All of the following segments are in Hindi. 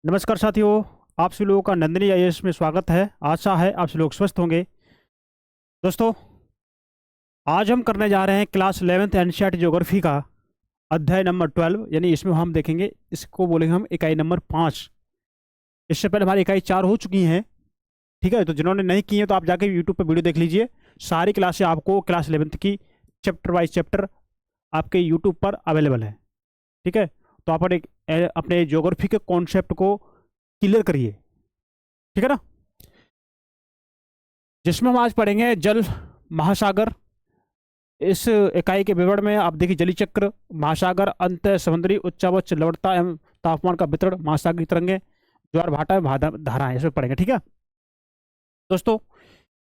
नमस्कार साथियों। आप सभी लोगों का नंदिनी आईएएस में स्वागत है। आशा है आप सभी लोग स्वस्थ होंगे। दोस्तों, आज हम करने जा रहे हैं क्लास 11th एनसीईआरटी ज्योग्राफी का अध्याय नंबर 12, यानी इसमें हम देखेंगे, इसको बोलेंगे हम इकाई नंबर 5। इससे पहले हमारी इकाई 4 हो चुकी हैं। ठीक है, तो जिन्होंने नहीं की है तो आप जाके यूट्यूब पर वीडियो देख लीजिए। सारी क्लासें आपको क्लास 11th की चैप्टर वाइज चैप्टर आपके यूट्यूब पर अवेलेबल है। ठीक है, तो आप अपने ज्योग्राफी के कॉन्सेप्ट को क्लियर करिए। ठीक है ना। जिसमें हम आज पढ़ेंगे जल, महासागर। इस इकाई के विवरण में आप देखिए जलीय चक्र, महासागर, अंत, समुद्री उच्चावच, लवणता एवं तापमान का वितरण, महासागरीय तरंगे, ज्वार भाटा एवं धाराएं, इसमें पढ़ेंगे। ठीक है दोस्तों,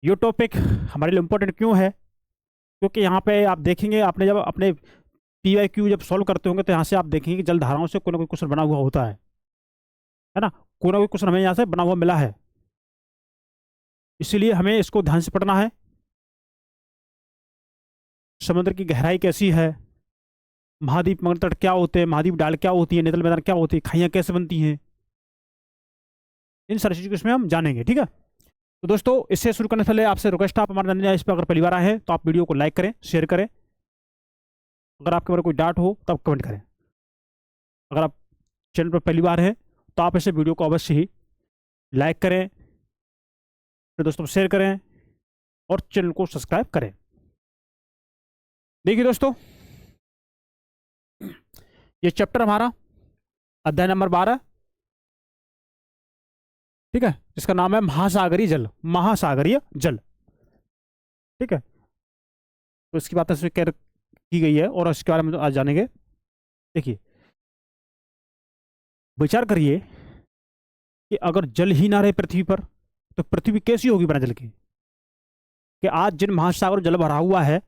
ये टॉपिक हमारे लिए इम्पोर्टेंट क्यों है? क्योंकि यहाँ पे आप देखेंगे, आपने जब अपने PYQ जब सॉल्व करते होंगे तो यहाँ से आप देखेंगे कि जल धाराओं से कोई ना कोई क्वेश्चन बना हुआ होता है ना। कोई ना कोई क्वेश्चन हमें यहाँ से बना हुआ मिला है, इसीलिए हमें इसको ध्यान से पढ़ना है। समुद्र की गहराई कैसी है, महाद्वीप मगर तट क्या होते हैं, महाद्वीप डाल क्या होती है, नितल मैदान क्या होती है, खाइयाँ कैसे बनती हैं, इन सारी चीज़ों को इसमें हम जानेंगे। ठीक है, तो दोस्तों इससे शुरू करने से पहले आपसे रिक्वेस्ट है, आप हमारे नंदिनी इस पर अगर पहली बार आए हैं तो आप वीडियो को लाइक करें, शेयर करें। अगर आपके बारे कोई डाउट हो तो आप कमेंट करें। अगर आप चैनल पर पहली बार हैं तो आप इसे वीडियो को अवश्य ही लाइक करें, फिर दोस्तों शेयर करें और चैनल को सब्सक्राइब करें। देखिए दोस्तों, ये चैप्टर हमारा अध्याय नंबर 12, ठीक है, इसका नाम है महासागरीय जल। महासागरीय जल, ठीक है। तो इसकी बात इसमें की गई है और इसके बारे में तो आज जानेंगे। देखिए, विचार करिए कि अगर जल ही ना रहे पृथ्वी पर तो पृथ्वी कैसी होगी बिना जल की? कि आज जिन महासागर जल भरा हुआ है,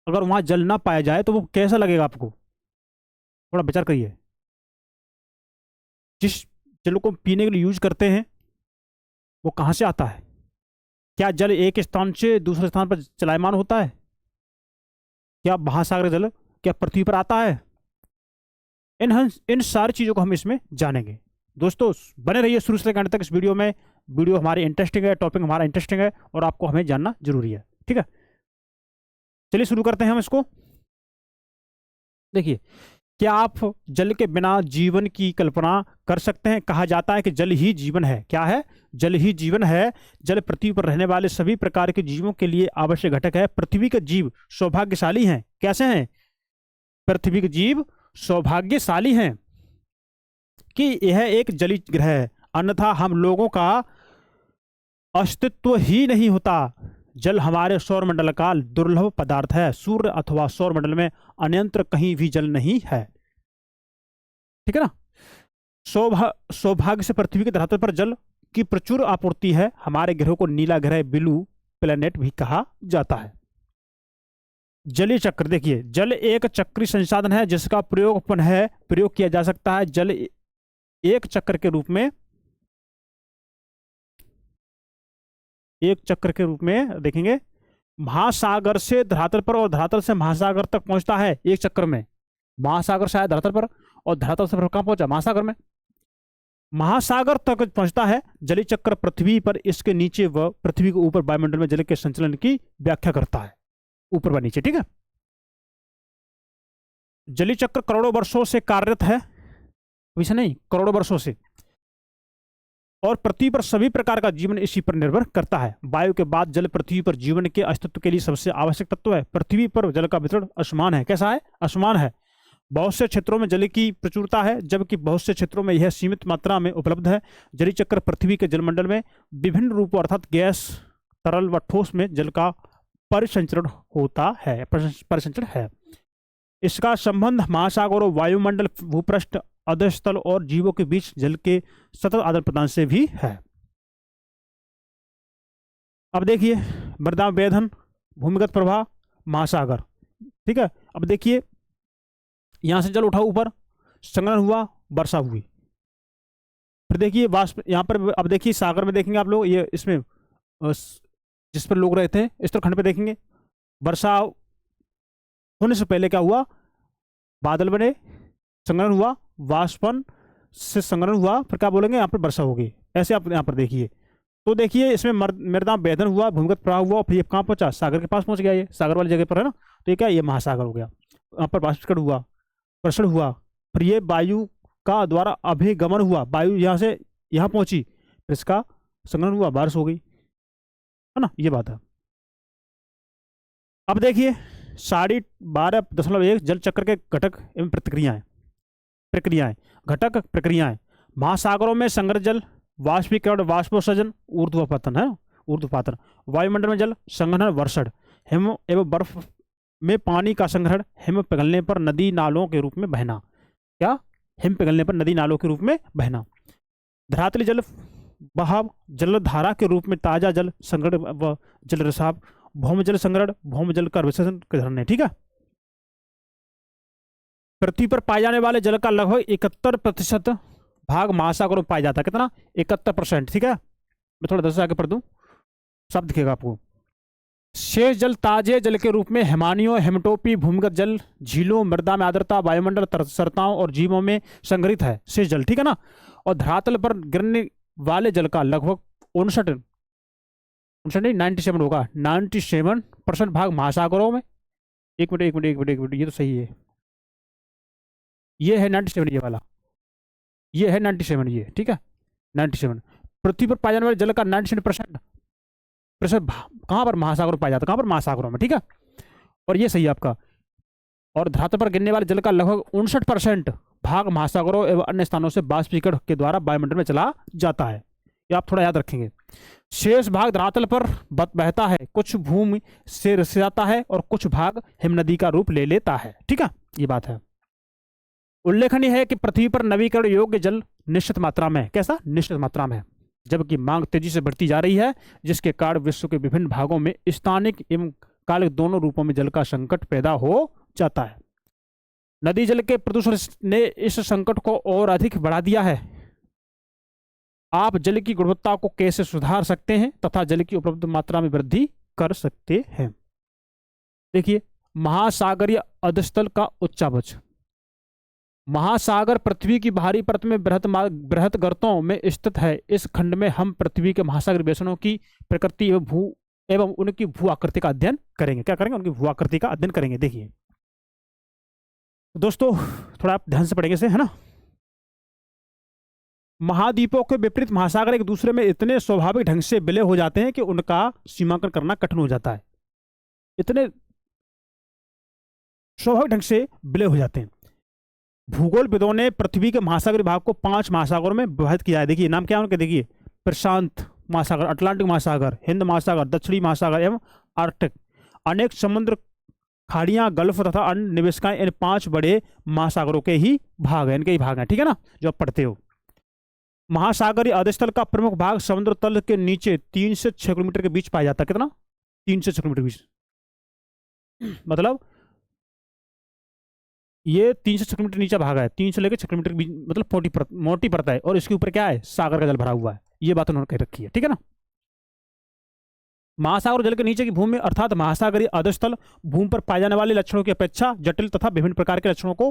अगर वहां जल ना पाया जाए तो वो कैसा लगेगा आपको? थोड़ा विचार करिए। जिस जल को पीने के लिए यूज करते हैं वो कहाँ से आता है? क्या जल एक स्थान से दूसरे स्थान पर चलायमान होता है? क्या महासागर जल क्या पृथ्वी पर आता है? इन सारी चीज़ों को हम इसमें जानेंगे। दोस्तों बने रहिए शुरू से लेकर अंत तक इस वीडियो में। वीडियो हमारी इंटरेस्टिंग है, टॉपिक हमारा इंटरेस्टिंग है और आपको हमें जानना जरूरी है। ठीक है, चलिए शुरू करते हैं हम इसको। देखिए, क्या आप जल के बिना जीवन की कल्पना कर सकते हैं? कहा जाता है कि जल ही जीवन है। क्या है? जल ही जीवन है। जल पृथ्वी पर रहने वाले सभी प्रकार के जीवों के लिए आवश्यक घटक है। पृथ्वी के जीव सौभाग्यशाली हैं। कैसे हैं? पृथ्वी के जीव सौभाग्यशाली हैं कि यह एक जलीय ग्रह है, अन्यथा हम लोगों का अस्तित्व ही नहीं होता। जल हमारे सौरमंडल का दुर्लभ पदार्थ है। सूर्य अथवा सौरमंडल में अन्यत्र कहीं भी जल नहीं है। ठीक है ना। सौभाग्य से पृथ्वी की धरातल पर जल की प्रचुर आपूर्ति है। हमारे ग्रह को नीला ग्रह, ब्लू प्लेनेट भी कहा जाता है। जलीय चक्र, देखिए, जल एक चक्री संसाधन है जिसका प्रयोग किया जा सकता है। जल एक चक्र के रूप में देखेंगे, महासागर से धरातल पर और धरातल से महासागर तक पहुंचता है एक चक्र में। महासागर से आया धरातल पर और धरातल से कहां पहुंचा? महासागर में। महासागर तक पहुंचता है जलीय चक्र। पृथ्वी पर, इसके नीचे व पृथ्वी के ऊपर वायुमंडल में जल के संचलन की व्याख्या करता है, ऊपर व नीचे। ठीक है, जलीय चक्र करोड़ों वर्षों से कार्यरत है, वैसे नहीं, करोड़ों वर्षों से, और पृथ्वी पर सभी प्रकार का जीवन इसी पर निर्भर करता है। वायु के बाद जल पृथ्वी पर जीवन के अस्तित्व के लिए सबसे आवश्यक तत्व है। पृथ्वी पर जल का वितरण असमान है। कैसा है? असमान है। बहुत से क्षेत्रों में जल की प्रचुरता है जबकि बहुत से क्षेत्रों में यह सीमित मात्रा में उपलब्ध है। जलीय चक्र पृथ्वी के जलमंडल में विभिन्न रूपों अर्थात गैस, तरल व ठोस में जल का परिसंचरण होता है, परिसंचरण है। इसका संबंध महासागरों, वायुमंडल, भूपृष्ठ, अधस्तल और जीवों के बीच जल के सतत आदान प्रदान से भी है। अब देखिए, मृदा वेधन, भूमिगत प्रवाह, महासागर। ठीक है, अब देखिए, यहां से जल उठा, ऊपर संग्रहण हुआ, वर्षा हुई, फिर देखिए वाष्प यहाँ पर। अब देखिए सागर में देखेंगे आप लोग, ये इसमें जिस पर लोग रहते हैं उत्तराखंड पे देखेंगे, वर्षा होने से पहले क्या हुआ? बादल बने, संग्रहण हुआ, वाष्पन, से संग्रहण हुआ, फिर क्या बोलेंगे यहाँ पर वर्षा होगी। ऐसे आप यहाँ पर देखिए, तो देखिए इसमें मृदा वेदन हुआ, भूमिगत प्रवाह हुआ, फिर ये कहाँ पहुंचा, सागर के पास पहुंच गया, ये सागर वाली जगह पर है ना। तो ये क्या, ये महासागर हो गया। यहाँ पर बाष्पीकरण हुआ, प्रसरण हुआ, फिर ये वायु का द्वारा अभिगमन हुआ, वायु यहाँ से यहाँ पहुंची, फिर इसका संग्रहण हुआ, बारिश हो गई, है ना, ये बात है। अब देखिए 12.1 जल चक्र के घटक एवं प्रक्रियाएं घटक प्रक्रियाएं। महासागरों में संग्रह जल, वाष्पीकरण, वाष्पोत्सर्जन, ऊर्ध्वपतन है, ऊर्ध्वपातन। वायुमंडल में जल संग्रहण, वर्षण। हिम एवं बर्फ में पानी का संग्रहण, हिम पिघलने पर नदी नालों के रूप में बहना। क्या, हिम पिघलने पर नदी नालों के रूप में बहना। धरातली जल बहाव, जलधारा के रूप में ताजा जल संग्रहण व जल रिसाव। भौम जल संग्रहण, भौम जल का विसर्जन के धरने। ठीक है, पृथ्वी पर पाए जाने वाले जल का लगभग 71% भाग महासागरों में पाया जाता है। कितना, 71%। ठीक है, मैं थोड़ा 10 आगे पढ़ दूं, सब दिखेगा आपको। शेष जल ताजे जल के रूप में हिमानियों, हेमटोपी, भूमिगत जल, झीलों, मृदा में आर्द्रता, वायुमंडल, तरसरताओं और जीवों में संग्रहित है शेष जल। ठीक है ना। और धरातल पर गिरने वाले जल का लगभग 97 होगा, 97% भाग महासागरों में। एक मिनट, ये तो सही है, ये है 97, ये वाला, ये है 97, ये ठीक है 97। पृथ्वी पर पाए जाने वाले जल का 97% कहाँ पर, महासागरों में पाया जाता है। कहाँ पर, महासागरों में। ठीक है, और ये सही है आपका। और धरातल पर गिरने वाले जल का लगभग 59% भाग महासागरों एवं अन्य स्थानों से बाष्पीकरण के द्वारा वायुमंडल में चला जाता है। ये आप थोड़ा याद रखेंगे। शेष भाग धरातल पर बहता है, कुछ भूमि से रिस जाता है और कुछ भाग हिमनदी का रूप ले लेता है। ठीक है, ये बात है। उल्लेखनीय है कि पृथ्वी पर नवीकरण योग्य जल निश्चित मात्रा में, कैसा, निश्चित मात्रा में, जबकि मांग तेजी से बढ़ती जा रही है, जिसके कारण विश्व के विभिन्न भागों में स्थानिक एवं कालिक दोनों रूपों में जल का संकट पैदा हो जाता है। नदी जल के प्रदूषण ने इस संकट को और अधिक बढ़ा दिया है। आप जल की गुणवत्ता को कैसे सुधार सकते हैं तथा जल की उपलब्ध मात्रा में वृद्धि कर सकते हैं। देखिए, महासागरीय अधस्थल का उच्चावच। महासागर पृथ्वी की बाहरी परत में बृहत गर्तों में स्थित है। इस खंड में हम पृथ्वी के महासागरीय बेसिनों की प्रकृति एवं उनकी भू आकृति का अध्ययन करेंगे। क्या करेंगे, उनकी भू आकृति का अध्ययन करेंगे। देखिए दोस्तों, थोड़ा आप ध्यान से पढ़ेंगे से, है ना। महाद्वीपों के विपरीत महासागर एक दूसरे में इतने स्वाभाविक ढंग से विलय हो जाते हैं कि उनका सीमांकन करना कठिन हो जाता है। इतने स्वाभाविक ढंग से विलय हो जाते हैं। भूगोलविदों ने पृथ्वी के महासागरीय भाग को 5 महासागरों में विभाजित किया है। देखिए नाम क्या है उनके, देखिए प्रशांत महासागर, अटलांटिक महासागर, हिंद महासागर, दक्षिणी महासागर एवं आर्कटिक। अनेक समुद्र, खाड़ियां, गल्फ तथा अन्य निवेशिकाएं इन 5 बड़े महासागरों के ही भाग हैं, इनके ही भाग हैं। ठीक है ना, जो आप पढ़ते हो। महासागरीय अधस्थल का प्रमुख भाग समुद्र तल के नीचे 3 से 6 किलोमीटर के बीच पाया जाता है। कितना, 3 से 6 किलोमीटर के बीच, मतलब ये 3 से 6 किलोमीटर नीचे भाग है, 3 से लेकर 6 किलोमीटर के बीच, मतलब मोटी परत है। और इसके ऊपर क्या है, सागर का जल भरा हुआ है। ये बात उन्होंने कह रखी है। ठीक है ना। महासागर जल के नीचे की भूमि अर्थात महासागरीय अधस्थल भूमि पर पाए जाने वाले लक्षणों की अपेक्षा जटिल तथा विभिन्न प्रकार के लक्षणों को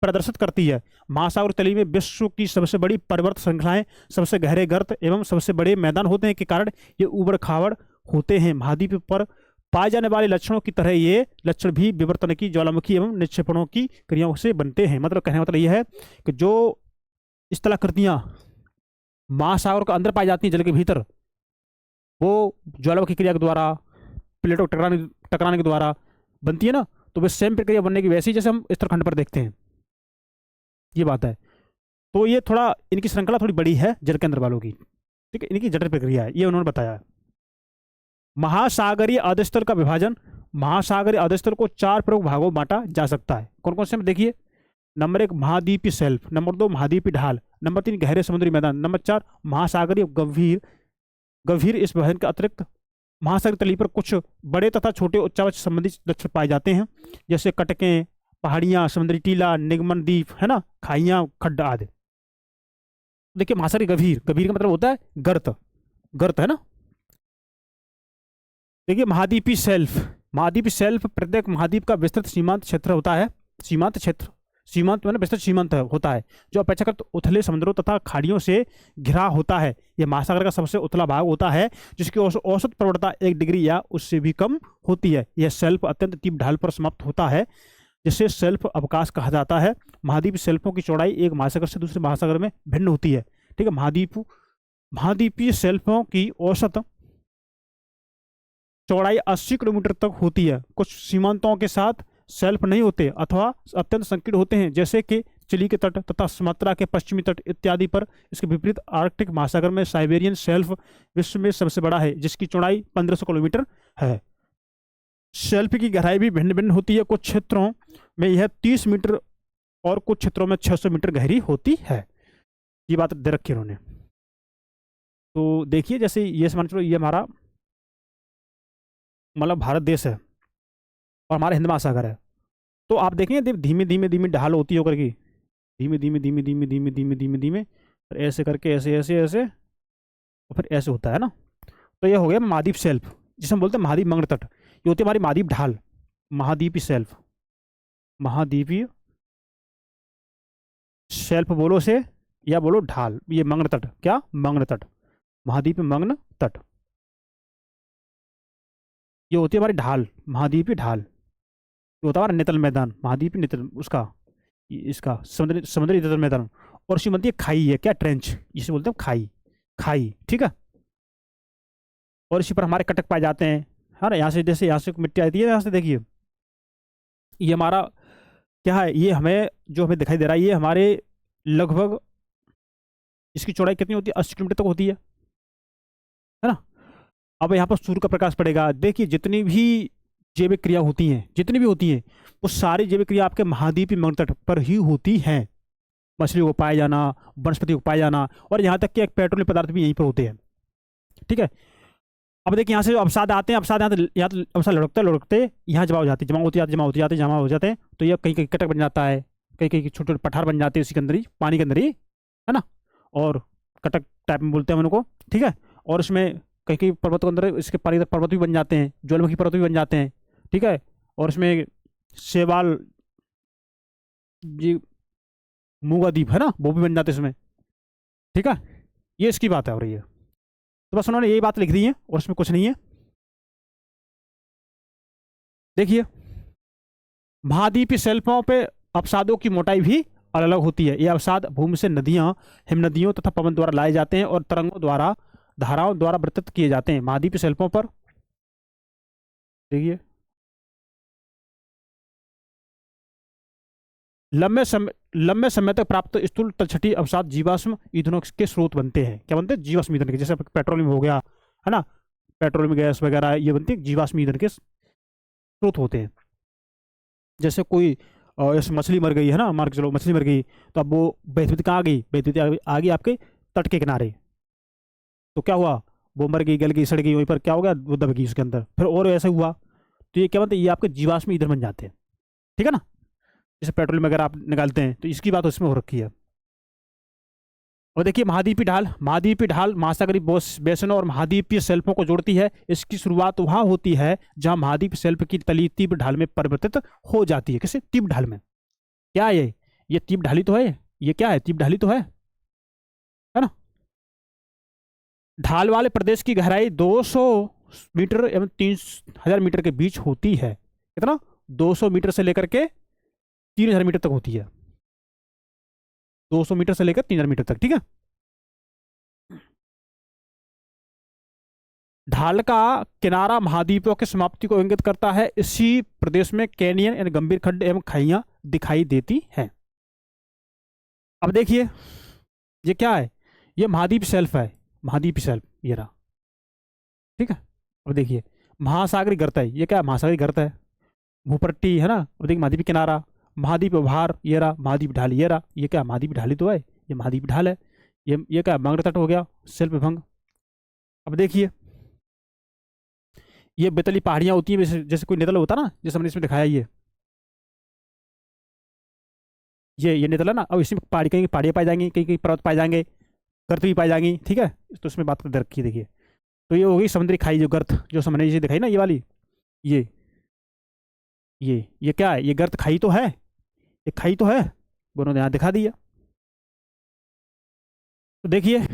प्रदर्शित करती है। महासागर तली में विश्व की सबसे बड़ी पर्वत श्रृंखलाएं, सबसे गहरे गर्त एवं सबसे बड़े मैदान होते हैं के कारण ये उबड़ खाबड़ होते हैं। महाद्वीप पर पाए जाने वाले लक्षणों की तरह ये लक्षण भी विवर्तन की, ज्वालामुखी एवं निक्षेपणों की क्रियाओं से बनते हैं। मतलब कहने का मतलब यह है कि जो स्थलाकृतियां महासागर के अंदर पाई जाती हैं जल के भीतर, वो ज्वालामुखी क्रिया के द्वारा, प्लेटों टकराने के द्वारा बनती है ना। तो वे सेम प्रक्रिया बनने की वैसी जैसे हम उत्तराखंड पर देखते हैं। ये बात है। तो ये थोड़ा इनकी श्रृंखला थोड़ी बड़ी है जल के अंदर वालों की। ठीक है, इनकी जटिल प्रक्रिया है, ये उन्होंने बताया। महासागरीय अधस्थल का विभाजन। महासागरीय अधस्थल को 4 प्रमुख भागों में बांटा जा सकता है। कौन कौन से, देखिए। नंबर 1 महाद्वीपीय शेल्फ, नंबर 2 महाद्वीपीय ढाल, नंबर 3 गहरे समुद्री मैदान, नंबर 4 महासागरीय गंभीर। इस विभाजन के अतिरिक्त महासागरीय तली पर कुछ बड़े तथा छोटे उच्चावच संबंधी लक्षण पाए जाते हैं, जैसे कटकें, पहाड़ियां, समुद्री टीला, निगमन द्वीप, है ना, खाइयां, खड्ड आदि। देखिए महासागरीय गंभीर का मतलब होता है गर्त, है ना। देखिए महाद्वीपीय शेल्फ प्रत्येक महाद्वीप का विस्तृत सीमांत क्षेत्र होता है। सीमांत क्षेत्र सीमांत मैंने विस्तृत सीमांत होता है, जो अपेक्षाकृत उथले समुद्रों तथा खाड़ियों से घिरा होता है। यह महासागर का सबसे उथला भाग होता है, जिसकी औसत प्रवणता 1 डिग्री या उससे भी कम होती है। यह शेल्फ अत्यंत तीव्र ढाल पर समाप्त होता है, जिसे शेल्फ अवकाश कहा जाता है। महाद्वीप शेल्फों की चौड़ाई एक महासागर से दूसरे महासागर में भिन्न होती है। ठीक है, महाद्वीपीय शेल्फों की औसत चौड़ाई 80 किलोमीटर तक होती है। कुछ सीमांतों के साथ शेल्फ नहीं होते अथवा अत्यंत संकीर्ण होते हैं, जैसे कि चिली के तट तथा सुमात्रा के पश्चिमी तट इत्यादि पर। इसके विपरीत आर्कटिक महासागर में साइबेरियन शेल्फ विश्व में सबसे बड़ा है, जिसकी चौड़ाई 1500 किलोमीटर है। शेल्फ की गहराई भी भिन्न भिन्न होती है। कुछ क्षेत्रों में यह 30 मीटर और कुछ क्षेत्रों में 600 मीटर गहरी होती है। ये बात दे रखी उन्होंने। तो देखिए, जैसे ये मान चलो, ये हमारा मतलब भारत देश है और हमारा हिंद महासागर है। तो आप देखेंगे धीमे धीमे धीमे ढाल होती होकर की, धीमे धीमे धीमे धीमे धीमे धीमे धीमे धीमे फिर ऐसे करके ऐसे ऐसे ऐसे और फिर ऐसे होता है ना। तो ये हो गया महाद्वीप शेल्फ, जिसे हम बोलते हैं महाद्वीप मंगल तट। ये होती है हमारी महाद्वीप ढाल, महाद्वीपीय शेल्फ। महाद्वीपीय शेल्फ बोलो से या बोलो ढाल, ये मंगल तट, क्या मंगल तट, महाद्वीप मंगल तट। ये होती है हमारी ढाल, महाद्वीपीय ढाल। ये होता है हमारा नितल मैदान, महाद्वीपीय नितल, उसका इसका समुद्री नितल मैदान। और इसी बनती है खाई है, क्या ट्रेंच, इसे बोलते हैं खाई, खाई। ठीक है, और इसी पर हमारे कटक पाए जाते हैं। है ना, यहाँ से जैसे यहाँ से मिट्टी आती है, यहाँ से देखिए ये हमारा क्या है, ये हमें जो हमें दिखाई दे रहा है, ये हमारे लगभग इसकी चौड़ाई कितनी होती है, 80 किलोमीटर तक होती है ना। अब यहाँ पर सूर्य का प्रकाश पड़ेगा। देखिए जितनी भी जैविक क्रिया होती हैं, जितनी भी होती हैं, वो सारी जैविक क्रिया आपके महाद्वीपीय मंगल तट पर ही होती हैं। मछलियों को पाया जाना, वनस्पति को पाया जाना, और यहाँ तक कि एक पेट्रोलियम पदार्थ भी यहीं पर होते हैं। ठीक है, अब देखिए यहाँ से जो अवसाद आते हैं, अवसाद यहाँ तो अवसाद लुढ़कते लुढ़कते यहाँ जमा हो जाती है, जमा होती जाती, जमा होती जाती, जमा हो जाते हैं। तो ये कहीं कहीं कटक बन जाता है, कहीं कहीं छोटे छोटे पठार बन जाते हैं, इसी के अंदर ही, पानी के अंदर ही, है ना। और कटक टाइप में बोलते हैं उनको। ठीक है, और इसमें कहीं कहीं पर्वत के अंदर इसके पर्वत भी बन जाते हैं, ज्वालामुखी पर्वत भी बन जाते हैं। ठीक है, और इसमें शैवाल जी मूंगा द्वीप है ना, वो भी बन जाते हैं इसमें। ठीक है, ये इसकी बात है हो रही है। तो बस उन्होंने यही बात लिख दी है और इसमें कुछ नहीं है। देखिए महाद्वीपीय शेल्फों पे अवसादों की मोटाई भी अलग अलग होती है। ये अवसाद भूमि से नदियां, हिमनदियों तथा पवन द्वारा लाए जाते हैं और तरंगों द्वारा, धाराओं द्वारा वितरित किए जाते हैं। महाद्वीपीय शेल्फों पर देखिए लंबे समय तक प्राप्त स्थूल तलछटी अवसाद जीवाश्म ईंधनों के स्रोत बनते हैं। क्या बनते हैं, जीवाश्म ईंधन के, जैसे पेट्रोलियम हो गया, है ना, पेट्रोलियम गैस वगैरह, ये बनती है जीवाश्म ईंधन के स्रोत होते हैं। जैसे कोई जैसे मछली मर गई है ना, मान के चलो मछली मर गई, तो अब वो बहती कहाँ गई, बहती आ गई आपके तट के किनारे। तो क्या हुआ, वो मर गई, गल गई, सड़ गई, वहीं पर क्या हो गया, वो दब गई उसके अंदर, फिर और ऐसा हुआ। तो ये क्या बनते हैं, ये आपके जीवाश्म ईंधन बन जाते हैं। ठीक है ना, जैसे पेट्रोलियम वगैरह आप निकालते हैं, तो इसकी बात उसमें हो रखी है। और देखिए महाद्वीपीय ढाल, महाद्वीपीय ढाल महासागरीय बेसिनों और महाद्वीपीय शेल्फों को जोड़ती है। इसकी शुरुआत वहां होती है जहां महाद्वीप शेल्फ की तली तीव्र ढाल में परिवर्तित हो जाती है। किसी तीव्र ढाल में, क्या है ये तीव्र ढाली तो है, ये क्या है, तीव्र ढाली तो है ना। ढाल वाले प्रदेश की गहराई 200 मीटर एवं 3000 मीटर के बीच होती है। कितना, 200 मीटर से लेकर के 3000 मीटर तक होती है, 200 मीटर से लेकर 3000 मीटर तक। ठीक है, ढाल का किनारा महाद्वीपों की समाप्ति को इंगित करता है। इसी प्रदेश में कैनियन यानी गंभीर खड्ड एवं खाइयां दिखाई देती हैं। अब देखिए ये क्या है, ये महाद्वीप शेल्फ है, महाद्वीप शेल्फ ये रहा। ठीक है, अब देखिए महासागरीय गर्त है, ये क्या है, महासागरीय गर्त है, भूपट्टी है ना। अब देखिए महाद्वीप किनारा, महाद्वीप भार ये रहा, महाद्वीप ढाल ये रहा, ये क्या महाद्वीप ढाली तो है, ये महाद्वीप ढाल है। ये क्या मंगल तट हो गया, शेल्फ भंग। अब देखिए ये बेतली पहाड़ियां होती हैं, जैसे कोई नितल होता ना, जैसे हमने इसमें दिखाया ये नितल है ना। अब इसमें पहाड़ी, कहीं पहाड़ियाँ पाई जाएंगी, कहीं कहीं पर्वत पाए जाएंगे, गर्त भी पाई जाएंगी। ठीक है, तो उसमें बात कर रखी है। देखिए तो ये हो गई समुद्री खाई, जो गर्त जो हमने ये दिखाई ना, ये वाली, ये क्या है, ये गर्त खाई तो है, ये खाई तो है। उन्होंने यहाँ दिखा दिया। तो देखिए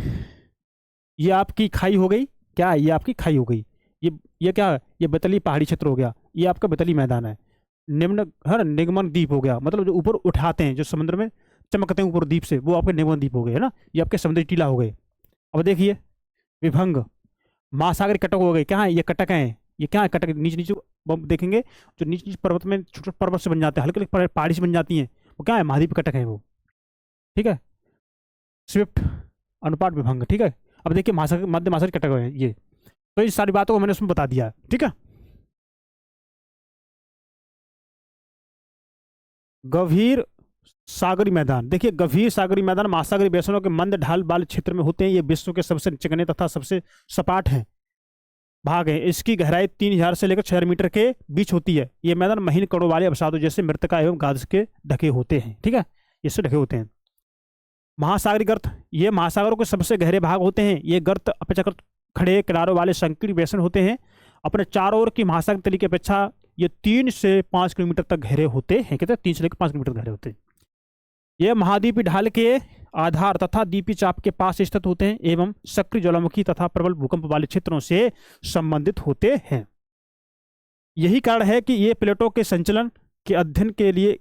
ये आपकी खाई हो गई, क्या है, ये आपकी खाई हो गई। ये ये क्या है, ये बेतली पहाड़ी क्षेत्र हो गया, ये आपका बेतली मैदान है। निम्न है ना, निगमन द्वीप हो गया, मतलब जो ऊपर उठाते हैं, जो समुद्र में चमकते हैं ऊपर द्वीप से, वो आपके निगमन द्वीप हो गए, है ना। ये आपके समुद्री टीला हो गए। अब देखिए विभंग, महासागर कटक हो गए, क्या है, ये कटक है, ये क्या है, कटक नीचे नीचे हम देखेंगे, जो नीचे नीचे पर्वत में छोटे छोटे पर्वत से बन जाते हैं, हल्के हल्के पहाड़ी से बन जाती हैं, वो क्या है, महाद्वीप कटक है वो। ठीक है, स्विफ्ट अनुपात विभंग। ठीक है, अब देखिए महासागर, मध्य महासागर कटक है ये। तो इस सारी बातों को मैंने उसमें बता दिया है। ठीक है, गंभीर सागरी मैदान, देखिए गंभीर सागरी मैदान महासागरी बेसिनों के मंद ढाल वाले क्षेत्र में होते हैं। ये विश्व के सबसे चिकने तथा सबसे सपाट हैं भाग है। इसकी गहराई 3000 से लेकर 6 मीटर के बीच होती है। ये मैदान महीन कणों वाले अवसादों जैसे मृतका एवं गाद के ढके होते हैं। ठीक है, इससे ढके होते हैं। महासागरी गर्त, ये महासागरों के सबसे गहरे भाग होते हैं। ये गर्त अपेक्षाकृत खड़े किनारों वाले संकीर्ण बेसिन होते हैं। अपने चारों ओर की महासागर तली की अपेक्षा ये 3 से 5 किलोमीटर तक गहरे होते हैं। कहते हैं 3 से लेकर 5 किलोमीटर गहरे होते हैं। ये महाद्वीपी ढाल के आधार तथा द्वीपी चाप के पास स्थित होते हैं एवं सक्रिय ज्वालामुखी तथा प्रबल भूकंप वाले क्षेत्रों से संबंधित होते हैं। यही कारण है कि ये प्लेटों के संचलन के अध्ययन के लिए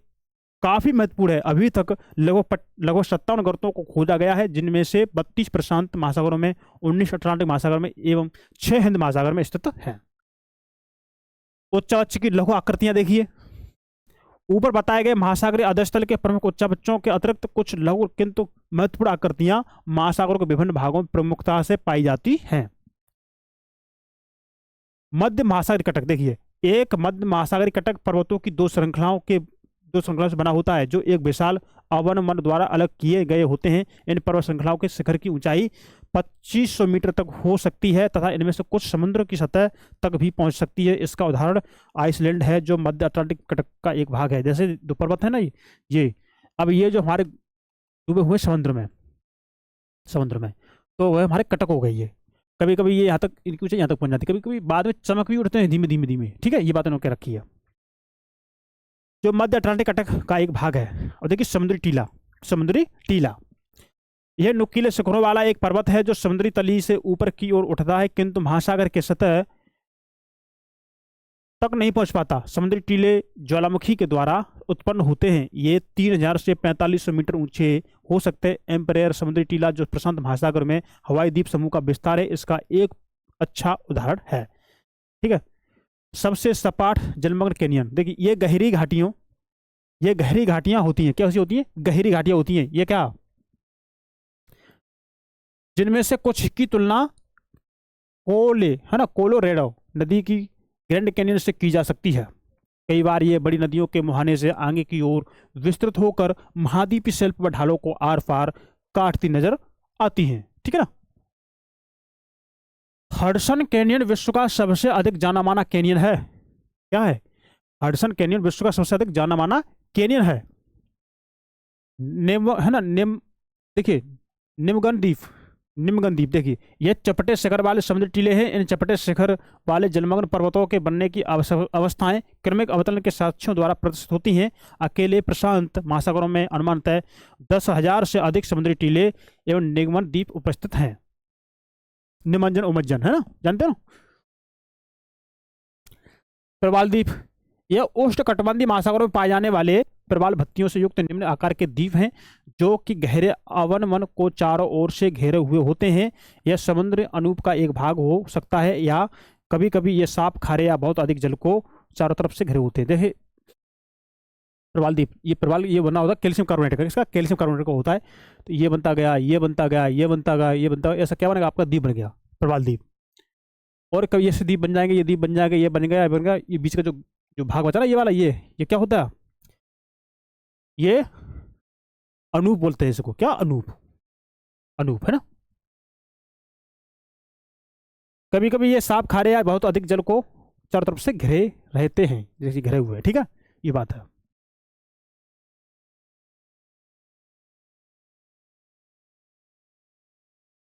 काफी महत्वपूर्ण है। अभी तक लगभग 57 गर्तों को खोजा गया है, जिनमें से 32 प्रशांत महासागरों में, 19 अटलांटिक महासागर में एवं 6 हिंद महासागर में स्थित है। उच्चावच की लघु आकृतियां देखिए, ऊपर बताए गए महासागरीय अधस्तल के प्रमुख उच्चावचों के अतिरिक्त कुछ लघु किंतु महत्वपूर्ण आकृतियां महासागरों के विभिन्न भागों में प्रमुखता से पाई जाती हैं। मध्य महासागरीय कटक, देखिए एक मध्य महासागरीय कटक पर्वतों की दो श्रृंखलाओं से बना होता है, जो एक विशाल अवनमन द्वारा अलग किए गए होते हैं। इन पर्वत श्रृंखलाओं के शिखर की ऊंचाई 2500 मीटर तक हो सकती है तथा इनमें से कुछ समुद्र की सतह तक भी पहुंच सकती है। इसका उदाहरण आइसलैंड है, जो मध्य अटलांटिक कटक का एक भाग है। जैसे दो पर्वत है ना ये अब ये जो हमारे डूबे हुए समुद्र में तो वह हमारे कटक हो गई है। कभी कभी ये यहाँ तक, इनकी ऊंचाई यहाँ तक पहुंच जाती है, कभी कभी बाद में चमक भी उठते हैं धीमे धीमे धीमे। ठीक है, ये बात उन्होंने रखी है। जो मध्य अटलांटिक कटक का एक भाग है। और देखिए समुद्री टीला यह नुकीले शिखरों वाला एक पर्वत है, जो समुद्री तली से ऊपर की ओर उठता है, किंतु महासागर के सतह तक नहीं पहुंच पाता। समुद्री टीले ज्वालामुखी के द्वारा उत्पन्न होते हैं। ये 3000 से 4500 मीटर ऊंचे हो सकते हैं। एम्परेयर समुद्री टीला, जो प्रशांत महासागर में हवाई द्वीप समूह का विस्तार है, इसका एक अच्छा उदाहरण है। ठीक है, सबसे सपाट जलमग्न कैनियन, देखिए ये गहरी घाटियां होती हैं। क्या होती हैं? गहरी घाटियां होती हैं। ये क्या, जिनमें से कुछ की तुलना कोलोरेडो नदी की ग्रैंड कैनियन से की जा सकती है। कई बार ये बड़ी नदियों के मुहाने से आगे की ओर विस्तृत होकर महाद्वीपी शेल्फ व ढालों को आर पार काटती नजर आती हैं। ठीक है ना। हडसन कैनियन विश्व का सबसे अधिक जाना माना कैनियन है। क्या है? हडसन कैनियन विश्व का सबसे अधिक जाना माना कैनियन है। देखिए निमगन द्वीप देखिए, ये चपटे शिखर वाले समुद्री टीले हैं। इन चपटे शिखर वाले जलमग्न पर्वतों के बनने की अवस्थाएं क्रमिक अवतरण के साक्ष्यों द्वारा प्रदर्शित होती हैं। अकेले प्रशांत महासागरों में अनुमानतः 10,000 से अधिक समुद्री टीले एवं निगमन द्वीप उपस्थित हैं। निमज्जन उमज्जन है ना, जानते हो। प्रवाल द्वीप, यह उष्णकटिबंधीय महासागरों में पाए जाने वाले प्रवाल भत्तियों से युक्त निम्न आकार के द्वीप हैं, जो कि गहरे अवनमन को चारों ओर से घेरे हुए होते हैं। यह समुद्र अनूप का एक भाग हो सकता है, या कभी कभी ये साफ खारे या बहुत अधिक जल को चारों तरफ से घेरे होते हैं। देखिए प्रवाल द्वीप, ये बना होता है कैल्शियम कार्बोनेट का, इसका कैल्शियम कार्बोनेट का होता है। तो ये बनता गया, ऐसा क्या बनेगा, आपका द्वीप बन गया प्रवाल द्वीप। और कभी ये द्वीप बन जाएंगे, ये द्वीप बन जाएंगे, ये बन गया, ये बीच का जो भाग बचा ना, ये वाला, ये क्या होता है, ये अनूप बोलते हैं इसको। क्या? अनूप है ना। कभी कभी ये साफ खारे या बहुत अधिक जल को चारों तरफ से घिरे रहते हैं, जैसे घिरे हुए हैं। ठीक है, ये बात है।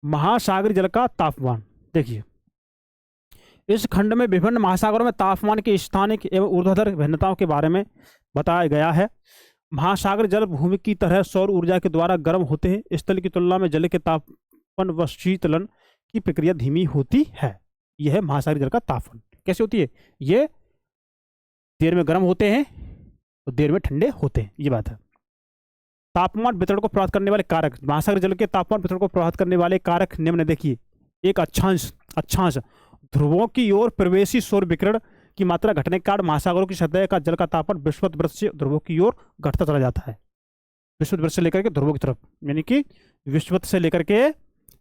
महासागरीय जल का तापमान, देखिए इस खंड में विभिन्न महासागरों में तापमान की स्थानिक एवं ऊर्ध्वाधर भिन्नताओं के बारे में बताया गया है। महासागर जल भूमि की तरह सौर ऊर्जा के द्वारा गर्म होते हैं। स्थल की तुलना में जल के तापमान व शीतलन की प्रक्रिया धीमी होती है। यह है महासागरीय जल का तापमान। कैसे होती है? ये देर में गर्म होते हैं और देर में ठंडे होते हैं, ये बात है। तापमान वितरण को प्रभावित करने वाले कारक, महासागरीय जल के तापमान वितरण को प्रभावित करने वाले कारक निम्न देखिए। एक अक्षांश ध्रुवों की ओर प्रवेशी सौर विकिरण की मात्रा घटने के कारण महासागरों की सतह का जल का तापमान विषुवत वृत्त से ध्रुवों की ओर घटता चला जाता है। विषुवत वृत्त से लेकर के ध्रुवों की तरफ, यानी कि विषुवत से लेकर के,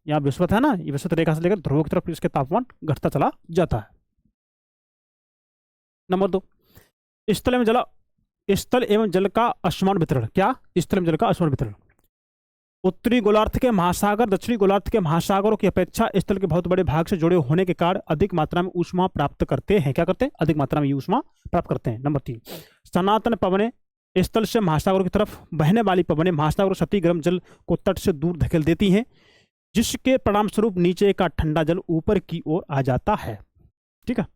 यहाँ विषुवत है ना, ये विषुवत रेखा से लेकर ध्रुवों की तरफ इसके तापमान घटता चला जाता है। नंबर 2, स्थल एवं जल का असमान वितरण। क्या? स्थल एवं जल का असमान वितरण। उत्तरी गोलार्ध के महासागर दक्षिणी गोलार्ध के महासागरों की अपेक्षा स्थल के बहुत बड़े भाग से जुड़े होने के कारण अधिक मात्रा में ऊष्मा प्राप्त करते हैं। क्या करते हैं? अधिक मात्रा में ऊष्मा प्राप्त करते हैं। नंबर 3, सनातन पवनें स्थल से महासागरों की तरफ बहने वाली पवनें महासागर सतही गर्म जल को तट से दूर धकेल देती हैं, जिसके परिणाम स्वरूप नीचे का ठंडा जल ऊपर की ओर आ जाता है। ठीक है,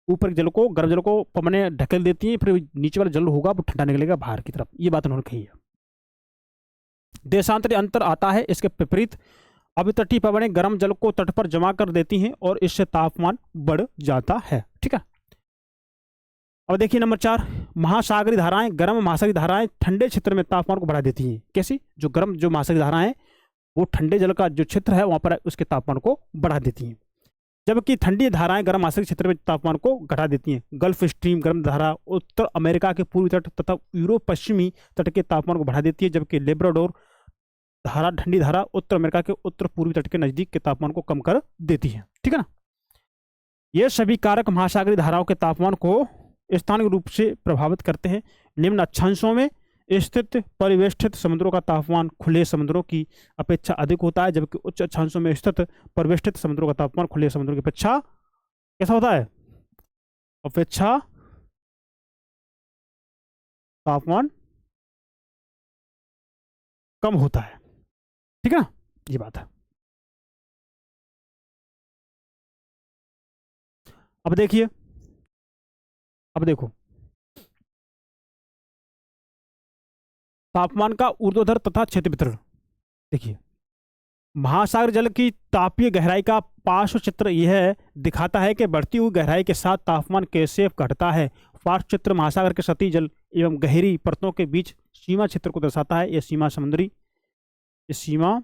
ऊपर जल को, गर्म जल को पवनें ढकेल देती हैं, फिर नीचे वाला जल होगा वो ठंडा निकलेगा बाहर की तरफ। ये बात उन्होंने कही है। देशांतरी अंतर आता है इसके विपरीत। अभितटीय पवनें गर्म जल को तट पर जमा कर देती हैं और इससे तापमान बढ़ जाता है। ठीक है, अब देखिए नंबर 4, महासागरीय धाराएं, गर्म महासागरीय धाराएं ठंडे क्षेत्र में तापमान को बढ़ा देती हैं। कैसी? जो गर्म जो महासागरीय धाराएं वो ठंडे जल का जो क्षेत्र है वहां पर उसके तापमान को बढ़ा देती हैं, जबकि ठंडी धाराएं गर्म महासागरीय क्षेत्र में तापमान को घटा देती हैं। गल्फ स्ट्रीम गर्म धारा उत्तर अमेरिका के पूर्वी तट तथा यूरोप पश्चिमी तट के तापमान को बढ़ा देती है, जबकि लेब्राडोर धारा, ठंडी धारा उत्तर अमेरिका के उत्तर पूर्वी तट के नजदीक के तापमान को कम कर देती है। ठीक है ना, ये सभी कारक महासागरीय धाराओं के तापमान को स्थानिक रूप से प्रभावित करते हैं। निम्न अक्षांशों में स्थित परिवेष्टित समुद्रों का तापमान खुले समुद्रों की अपेक्षा अधिक होता है, जबकि उच्च अक्षांशों में स्थित परिवेष्टित समुद्रों का तापमान खुले समुद्रों की अपेक्षा कैसा होता है? अपेक्षा तापमान कम होता है। ठीक है ना, ये बात है। अब देखिए, अब देखो तापमान का ऊर्ध्वाधर तथा क्षेत्र वितरण। देखिए, महासागर जल की तापीय गहराई का पार्श्व चित्र यह दिखाता है कि बढ़ती हुई गहराई के साथ तापमान कैसे घटता है। पार्श्व चित्र महासागर के सतही जल एवं गहरी परतों के बीच सीमा क्षेत्र को दर्शाता है। यह सीमा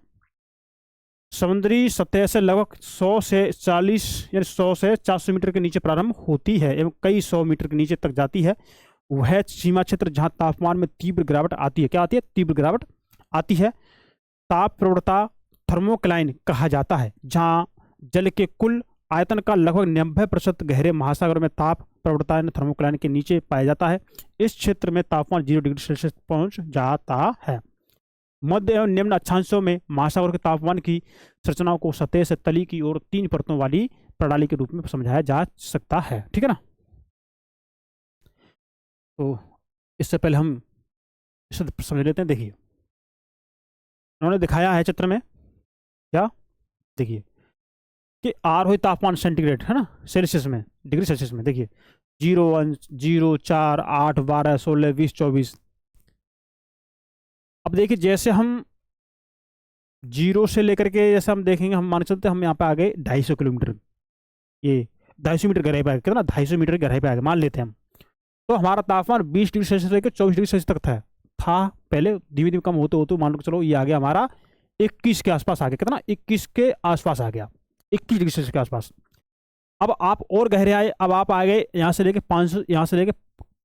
समुद्री सतह से लगभग 100 से 40 यानी 100 से 400 मीटर के नीचे प्रारंभ होती है एवं कई 100 मीटर के नीचे तक जाती है। वह सीमा क्षेत्र जहां तापमान में तीव्र गिरावट आती है। क्या आती है? तीव्र गिरावट आती है। ताप प्रवणता थर्मोक्लाइन कहा जाता है, जहां जल के कुल आयतन का लगभग 90% गहरे महासागर में ताप प्रवणता थर्मोक्लाइन के नीचे पाया जाता है। इस क्षेत्र में तापमान 0 डिग्री सेल्सियस पहुंच जाता है। मध्य एवं निम्न अक्षांशों में महासागर के तापमान की संरचनाओं को सतह से तली की ओर 3 परतों वाली प्रणाली के रूप में समझाया जा सकता है। ठीक है ना, तो इससे पहले हम इसे समझ लेते हैं। देखिए, उन्होंने दिखाया है चित्र में, क्या देखिए कि आर हुई तापमान सेंटीग्रेड है ना, सेल्सियस में, डिग्री सेल्सियस में। देखिए 0, 1, 0, 4, 8, 12, 16, 20, 24। अब देखिए जैसे हम 0 से लेकर के जैसे हम देखेंगे, हम मान चलते हम यहाँ पे आ गए 250 किलोमीटर, ये 250 मीटर गहराई पे आ गए, कितना 250 मीटर गहराई पे आ गए मान लेते हैं हम। तो हमारा तापमान 20 डिग्री सेल्सियस लेकर 24 डिग्री सेल्सियस तक था पहले, धीमे धीमे कम होते होते मान लो चलो ये आ गया हमारा 21 के आसपास आ गया, कितना 21 के आसपास आ गया, 21 डिग्री सेल्सियस के आसपास। अब आप और गहरे आए, अब आप आ गए यहाँ से लेके 500, यहाँ से लेके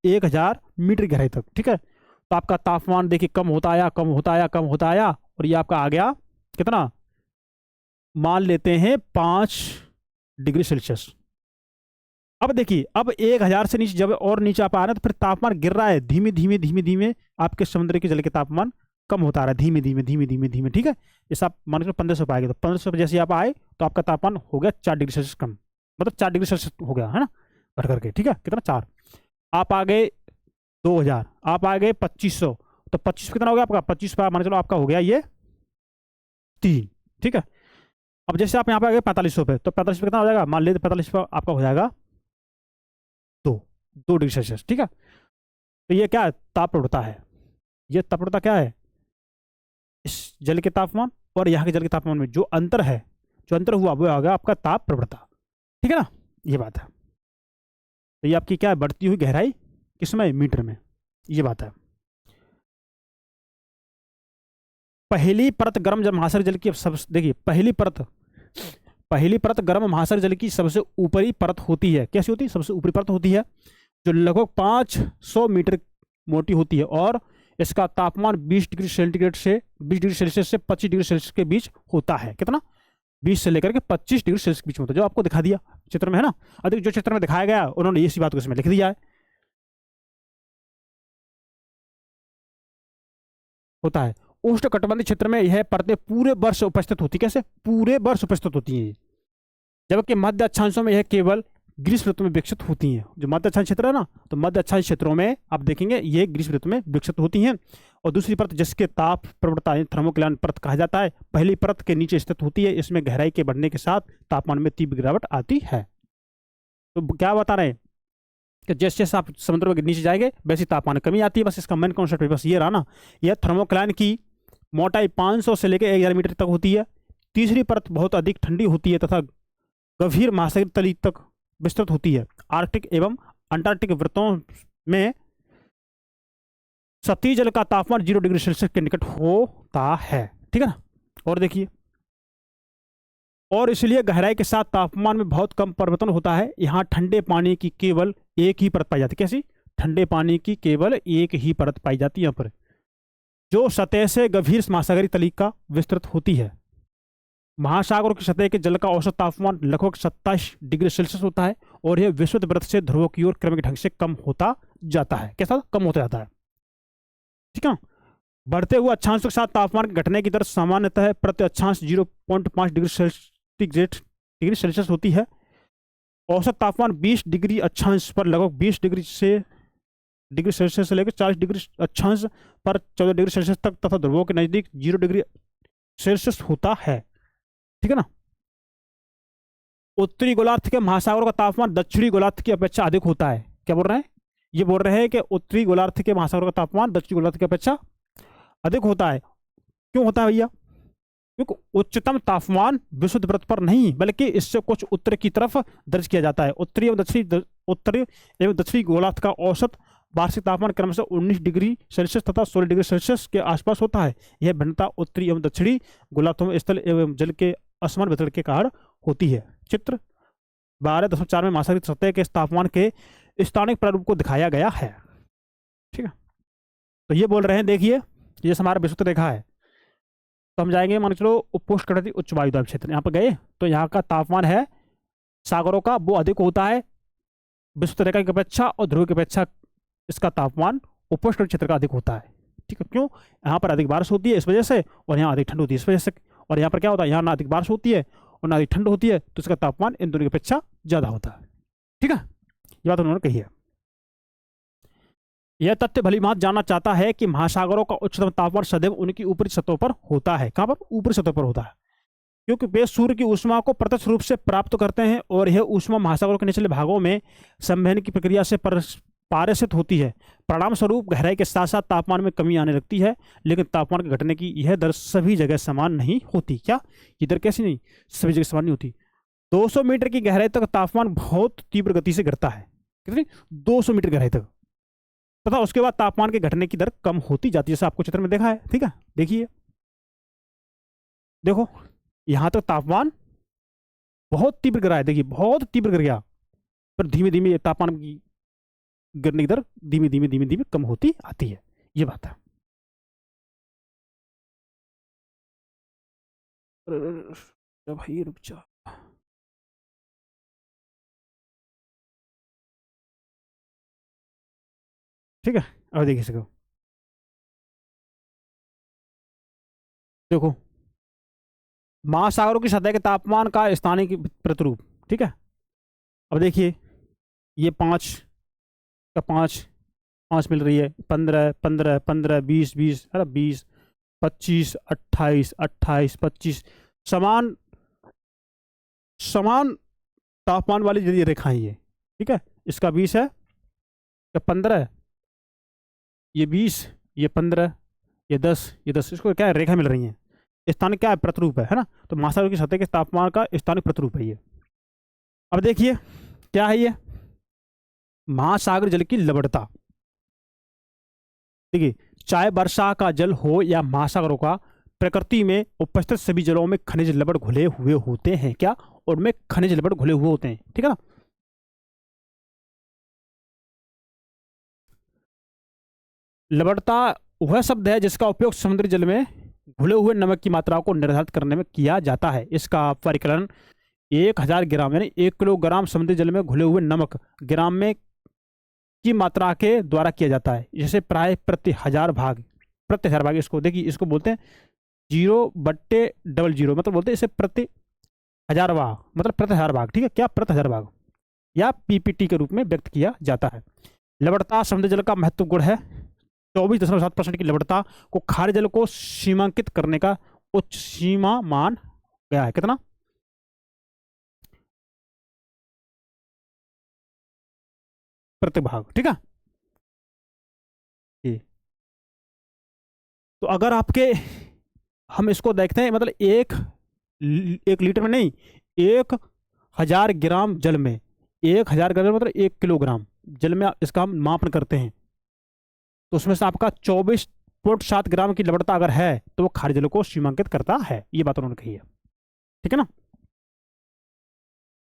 1000 मीटर गहराई तक। ठीक है, तो आपका तापमान देखिए कम होता आया, कम होता आया, कम होता आया, और ये आपका आ गया कितना, मान लेते हैं 5 डिग्री सेल्सियस। अब देखिए, अब 1000 से नीचे जब और नीचे आप आ रहे हैं तो फिर तापमान गिर रहा है, धीमे धीमे धीमे धीमे आपके समुद्र के जल के तापमान कम होता रहा है, धीमे धीमे धीमे धीमे धीमे। ठीक है, जैसे आप मान लो 1500 पे आएंगे, तो 1500 पे जैसे आप आए तो आपका तापमान हो गया 4 डिग्री सेल्सियस कम, मतलब 4 डिग्री सेल्सियस हो गया है ना, बढ़ करके। ठीक है, कितना 4, आप आ गए 2000, आप आ गए 2500, तो 25 कितना हो गया आपका, 25 पे मान चलो आपका हो गया ये 3। ठीक है, अब जैसे आप यहाँ पे आ गए 4500 पे, तो 4500 पे कितना हो जाएगा, मान लेते 4500 पे आपका हो जाएगा 2 डिग्री सेल्सियस। ठीक है, तो ये क्या है, ताप प्रवणता है। ये ताप प्रवणता क्या है, इस जल के तापमान और यहाँ के जल के तापमान में जो अंतर है, जो अंतर हुआ वो आ गया आपका ताप प्रवणता। ठीक है ना, ये बात है। तो ये आपकी क्या है, बढ़ती हुई गहराई किसमें, मीटर में, ये बात है। पहली परत गर्म जल महासागर जल की, सब देखिए पहली परत गर्म महासागर जल की सबसे ऊपरी परत होती है। कैसी होती है, सबसे ऊपरी परत होती है, जो लगभग 500 मीटर मोटी होती है और इसका तापमान 20 डिग्री सेंटीग्रेड से 20 डिग्री सेल्सियस से 25 डिग्री सेल्सियस के बीच होता है। कितना, 20 से लेकर के 25 डिग्री सेल्सियस के बीच में होता है, जो आपको दिखा दिया चित्र में है ना। अधिक जो चित्र में दिखाया गया उन्होंने इसी बात को इसमें लिख दिया है, होता है। उष्णकटिबंधीय क्षेत्र में यह परतें पूरे वर्ष उपस्थित होती, कैसे, पूरे वर्ष उपस्थित होती हैं, जबकि मध्य अक्षांशों में यह केवल ग्रीष्म ऋतु में विकसित होती हैं। जो मध्य अक्षांश क्षेत्र है ना, तो मध्य अक्षांश क्षेत्रों में आप देखेंगे ये ग्रीष्म ऋतु में विकसित होती हैं। और दूसरी परत जिसके ताप प्रवणता थर्मोक्लाइन परत कहा जाता है, पहली परत के नीचे स्थित होती है। इसमें गहराई के बढ़ने के साथ तापमान में तीव्र गिरावट आती है। तो क्या बता रहे हैं कि जैसे जैसे आप समुद्र के नीचे जाएंगे वैसे तापमान में कमी आती है। बस इसका मेन कॉन्सेप्ट बस ये रहा ना। यह थर्मोक्लाइन की मोटाई 500 से लेकर 1000 मीटर तक होती है। तीसरी परत बहुत अधिक ठंडी होती है तथा गंभीर महासागरीय तली तक विस्तृत होती है। आर्कटिक एवं अंटार्कटिक वृत्तों में सतही जल का तापमान 0 डिग्री सेल्सियस के निकट होता है। ठीक है ना, और देखिए, और इसलिए गहराई के साथ तापमान में बहुत कम परिवर्तन होता है। यहाँ ठंडे पानी की केवल एक ही परत पाई जाती है। कैसी, ठंडे पानी की केवल एक ही परत पाई जाती है यहाँ पर, जो सतह से गंभीर महासागरीय तली का विस्तृत होती है। महासागरों की सतह के जल का औसत तापमान लगभग 27 डिग्री सेल्सियस होता है और यह विषुवत वृत्त से ध्रुवों की ओर क्रमिक ढंग से कम होता जाता है। कैसा, कम होता जाता है। ठीक है, बढ़ते हुए अक्षांश के साथ तापमान के घटने की दर सामान्यतः प्रति अक्षांश 0.5 डिग्री सेल्सियस होती है। औसत तापमान 20 डिग्री अक्षांश पर लगभग 20 डिग्री सेल्सियस से लेकर 40 डिग्री अक्षांश पर 14 डिग्री सेल्सियस तक तथा ध्रुवों के नजदीक 0 डिग्री सेल्सियस होता है। ठीक है ना, उत्तरी गोलार्ध के महासागरों का तापमान दक्षिणी गोलार्ध की अपेक्षा अधिक होता है। क्या बोल रहे हैं, ये बोल रहे हैं कि उत्तरी गोलार्ध के महासागरों का तापमान दक्षिणी गोलार्ध की अपेक्षा अधिक होता है। क्यों होता है भैया, क्योंकि उच्चतम तापमान विषुवत वृत्त पर नहीं बल्कि इससे कुछ उत्तर की तरफ दर्ज किया जाता है। उत्तरी एवं दक्षिणी गोलार्ध का औसत वार्षिक तापमान क्रमशः 19 डिग्री सेल्सियस तथा 16 डिग्री सेल्सियस के आसपास होता है। यह भिन्नता उत्तरी एवं दक्षिणी गोलार्धों में स्थल एवं जल के असमान वितरण के कारण होती है। चित्र 12.4 में महासागरीय सतह के तापमान के स्थानिक प्रारूप को दिखाया गया है। ठीक है, तो ये बोल रहे हैं, देखिए ये हमारा विषुवत रेखा है। तो हम जाएंगे, मान चलो उपोष्णकटिबंधीय उच्च वायुदाब क्षेत्र, यहाँ पर गए तो यहाँ का तापमान है सागरों का वो अधिक होता है विषुवत रेखा की अपेक्षा, और ध्रुव की अपेक्षा इसका तापमान उपोष्णकटिबंधीय क्षेत्र का अधिक होता है। ठीक है, क्यों, यहाँ पर अधिक बारिश होती है इस वजह से, और यहाँ अधिक ठंड होती है इस वजह से। और यहाँ पर क्या होता है, यहाँ ना अधिक बारिश होती है और ना अधिक ठंड होती है, तो इसका तापमान इन दोनों की अपेक्षा ज्यादा होता है। ठीक है, ये बात उन्होंने कही है। यह तथ्य भली भांति जानना चाहता है कि महासागरों का उच्चतम तापमान सदैव उनकी ऊपरी सतहों पर होता है। कहां पर, ऊपरी सतह पर होता है, क्योंकि वे सूर्य की ऊष्मा को प्रत्यक्ष रूप से प्राप्त करते हैं और यह ऊष्मा महासागरों के निचले भागों में संवहन की प्रक्रिया से पारित होती है। परिणाम स्वरूप गहराई के साथ साथ तापमान में कमी आने लगती है, लेकिन तापमान के घटने की यह दर सभी जगह समान नहीं होती। क्या, ये दर कैसी नहीं, सभी जगह समान नहीं होती। 200 मीटर की गहराई तक तापमान बहुत तीव्र गति से गिरता है। कितनी, 200 मीटर गहराई तक, तथा उसके बाद तापमान के घटने की दर कम होती जाती है, जैसे आपको चित्र में देखा है। ठीक है, देखिए, देखो यहां तक तापमान बहुत तीव्र गिरा है, देखिए बहुत तीव्र गिर गया, पर धीमे धीमे तापमान की गिरने की दर धीमे धीमे धीमे धीमे कम होती आती है। ये बात है। भाई रुक जा, ठीक है, अब देखिए इसको, देखो महासागरों की सतह के तापमान का स्थानीय प्रतिरूप। ठीक है, अब देखिए ये 5 का 5 5 मिल रही है, 15 15 15 20 20, अरे 20 25 28 28 25, समान समान तापमान वाली जो ये रेखाएं ये, ठीक है, इसका 20 है, इसका 15 है, ये 20, ये 15, ये 10, ये 10, इसको क्या है, रेखा मिल रही है। स्थानिक क्या है, प्रतिरूप है ना। तो महासागर की सतह के तापमान का स्थानिक प्रतिरूप है ये। अब देखिए क्या है ये, महासागर जल की लवणता। देखिए, चाहे वर्षा का जल हो या महासागरों का, प्रकृति में उपस्थित सभी जलों में खनिज लवण घुले हुए होते हैं। क्या, उनमें खनिज लवण घुले हुए होते हैं, ठीक है ना। लवणता वह शब्द है जिसका उपयोग समुद्री जल में घुले हुए नमक की मात्रा को निर्धारित करने में किया जाता है। इसका परिकलन 1000 ग्राम यानी 1 किलोग्राम समुद्री जल में घुले हुए नमक ग्राम में की मात्रा के द्वारा किया जाता है। जैसे प्राय प्रति 1000 भाग, प्रति 1000 भाग, इसको देखिए, इसको बोलते हैं 0/00, मतलब बोलते हैं इसे प्रति 1000 भाग, मतलब प्रति 1000 भाग, ठीक है, क्या, प्रति 1000 भाग, या पीपीटी के रूप में व्यक्त किया जाता है। लवणता समुद्री जल का महत्व गुण है। 24.7% की लवणता को खारे जल को सीमांकित करने का उच्च सीमा मान गया है। कितना, प्रति भाग, ठीक है। तो अगर आपके, हम इसको देखते हैं, मतलब एक लीटर में नहीं, 1000 ग्राम जल में, 1000 ग्राम मतलब 1 किलोग्राम जल में इसका हम मापन करते हैं, तो उसमें से आपका 24.7 ग्राम की लवणता अगर है तो वो खारे जल को सीमांकित करता है। ये बात उन्होंने कही है, ठीक है ना।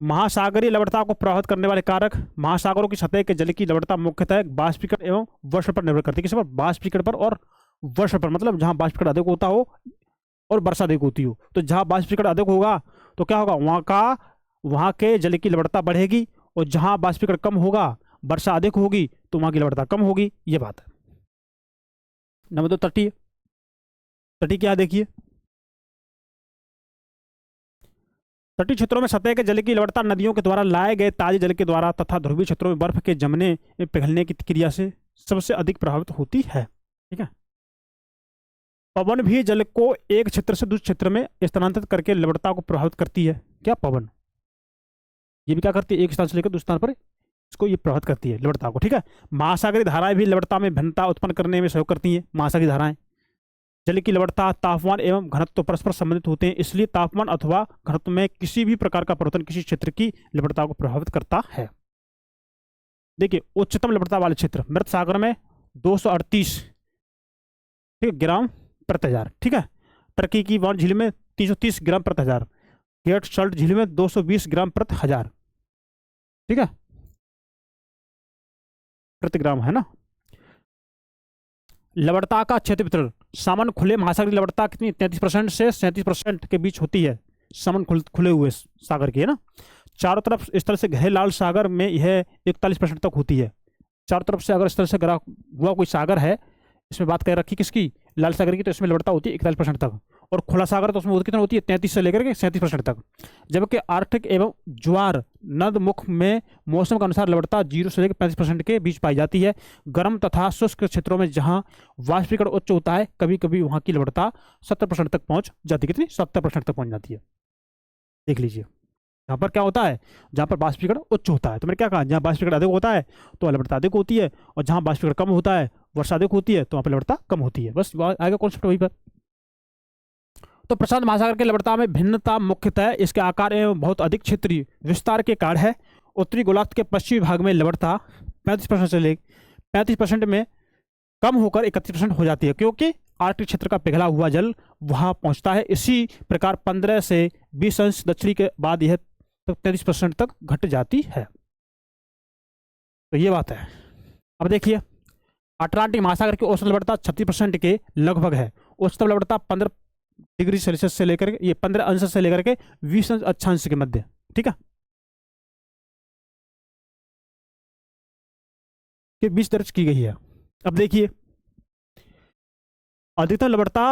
महासागरीय लवणता को प्रभावित करने वाले कारक, महासागरों की सतह के जल की लवणता मुख्यतः बाष्पीकरण एवं वर्षा पर निर्भर करती है। किस पर, बाष्पीकरण पर और वर्षा पर, मतलब जहां बाष्पीकरण अधिक होता हो और वर्षा अधिक होती हो। तो जहां बाष्पीकरण अधिक होगा तो क्या होगा, वहां के जल की लवणता बढ़ेगी, और जहां बाष्पीकरण कम होगा, वर्षा अधिक होगी, तो वहां की लवणता कम होगी। ये बात है। नंबर 2, तटीय। तटीय क्या, देखिए, तटीय क्षेत्रों में सतह के जल की लवणता नदियों के द्वारा लाए गए ताजे जल के द्वारा तथा ध्रुवीय क्षेत्रों में बर्फ के जमने पिघलने की क्रिया से सबसे अधिक प्रभावित होती है, ठीक है। पवन भी जल को एक क्षेत्र से दूसरे क्षेत्र में स्थानांतरित करके लवणता को प्रभावित करती है। क्या, पवन, ये भी क्या करती है, एक स्थान से लेकर दूसरे स्थान पर इसको ये प्रभावित करती है लवणता को, ठीक है। महासागरीय धाराएं भी लवणता में भिन्नता उत्पन्न करने में सहयोग करती हैं। महासागरीय धाराएं, जल की लवणता, तापमान एवं घनत्व तो परस्पर संबंधित होते हैं, इसलिए तापमान अथवा घनत्व में किसी भी प्रकार का परिवर्तन किसी क्षेत्र की लवणता को प्रभावित करता है। देखिए, उच्चतम लवणता वाले क्षेत्र, मृत सागर में 238, ठीक है, ग्राम प्रति हजार, ठीक है। टर्की की वान झील में 330 ग्राम प्रति हजार, गेट सल्ट झील में 220 ग्राम प्रति हजार, ठीक है, प्रति ग्राम, है ना। लवणता का क्षेत्र वितरण, सामान्य खुले महासागरीय लवणता कितनी, 33% से 37% के बीच होती है। सामान्य खुले हुए सागर की, है ना। चारों तरफ इस तरह से घिरे लाल सागर में यह 41% तक होती है। चारों तरफ से अगर इस तरह से घिरा हुआ कोई सागर है, इसमें बात कर रखी किसकी, लाल सागर की, तो इसमें लवणता होती है 41% तक। और खुला सागर तो उसमें कितना होती है, 33 से लेकर के 37% तक। जबकि आर्कटिक एवं ज्वार नदमुख में मौसम के अनुसार लवणता 0 से लेकर 35% के बीच पाई जाती है। गर्म तथा शुष्क क्षेत्रों में जहां वाष्पीकरण उच्च होता है, कभी कभी वहां की लवणता 70% तक पहुंच जाती है। कितनी, 70% तक पहुंच जाती है। देख लीजिए, यहाँ पर क्या होता है, जहाँ पर बाष्पीकरण उच्च होता है, तो मैंने क्या कहा, जहाँ बाष्पीकरण अधिक होता है तो लवणता अधिक होती है, और जहाँ बाष्पीकरण कम होता है, वर्षा अधिक होती है, तो वहाँ पर लवणता कम होती है। बस आएगा कॉन्सेप्ट वहीं पर। तो प्रशांत महासागर के लवणता में भिन्नता मुख्यतः इसके आकार एवं बहुत अधिक क्षेत्रीय विस्तार के कारण है। उत्तरी गोलार्ध के पश्चिमी भाग में लवणता 35% से ले 35% में कम होकर 31% हो जाती है, क्योंकि आर्कटिक क्षेत्र का पिघला हुआ जल वहां पहुंचता है। इसी प्रकार 15 से 20 अंश दक्षिणी के बाद यह 33% तक घट जाती है। तो ये बात है। अब देखिए, अटलांटिक महासागर की औसत लवणता 36% के लगभग है। उच्चतम लवणता 15 डिग्री सेल्सियस से लेकर के, ये 15 अंश से लेकर के 20 अक्षांश के मध्य, ठीक है, के बीच दर्ज की गई है। अब देखिए, अधिकतम लवणता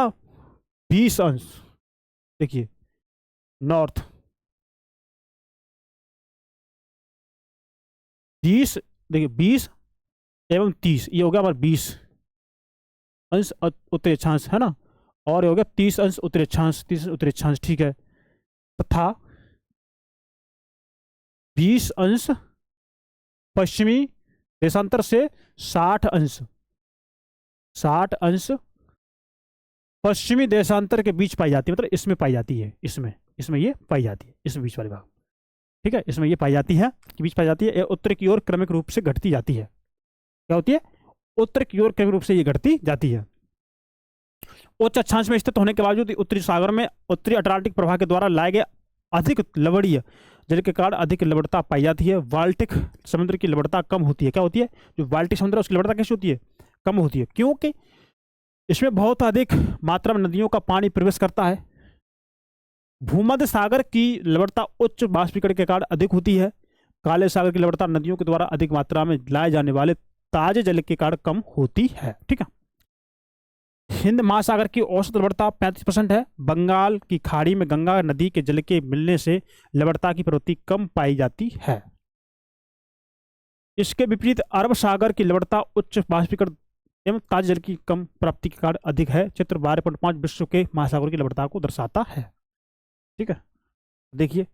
20 अंश, देखिए नॉर्थ 20, देखिए 20 एवं 30, ये हो गया हमारा 20 अंश उत्तरी अक्षांश, है ना, और ये हो गया 30 अंश उत्तरी अक्षांश, 30 उत्तरी अक्षांश, ठीक है, तथा 20 अंश पश्चिमी देशांतर से 60 अंश 60 अंश पश्चिमी देशांतर के बीच पाई जाती है, मतलब इसमें पाई जाती है, इसमें ये पाई जाती है, इसमें बीच वाले भाग, ठीक है, इसमें ये पाई जाती है कि बीच पाई जाती है। उत्तर की ओर क्रमिक रूप से घटती जाती है। क्या होती है? उत्तर की ओर क्रमिक रूप से ये घटती जाती है। उच्च अक्षांश में स्थित होने के बावजूद उत्तरी सागर में उत्तरी अटलांटिक प्रवाह के द्वारा लाए गए अधिक लवणीय जल के कारण अधिक लवणता पाई जाती है। बाल्टिक समुद्र की लवणता कम होती है। क्या होती है? जो बाल्टिक समुद्र है उसकी लवणता कैसी होती है? कम होती है, क्योंकि इसमें बहुत अधिक मात्रा में नदियों का पानी प्रवेश करता है। भूमध्य सागर की लवणता उच्च बाष्पीकरण के कारण अधिक होती है। काले सागर की लवणता नदियों के द्वारा अधिक मात्रा में लाए जाने वाले ताजे जल के कारण कम होती है। ठीक है। हिंद महासागर की औसत लवणता 35% है। बंगाल की खाड़ी में गंगा नदी के जल के मिलने से लवणता की प्रवृत्ति कम पाई जाती है। इसके विपरीत अरब सागर की लवणता उच्च बाष्पीकरण एवं ताजे जल की कम प्राप्ति के कारण अधिक है। चित्र 12.5 विश्व के महासागर की लवणता को दर्शाता है। ठीक है, देखिए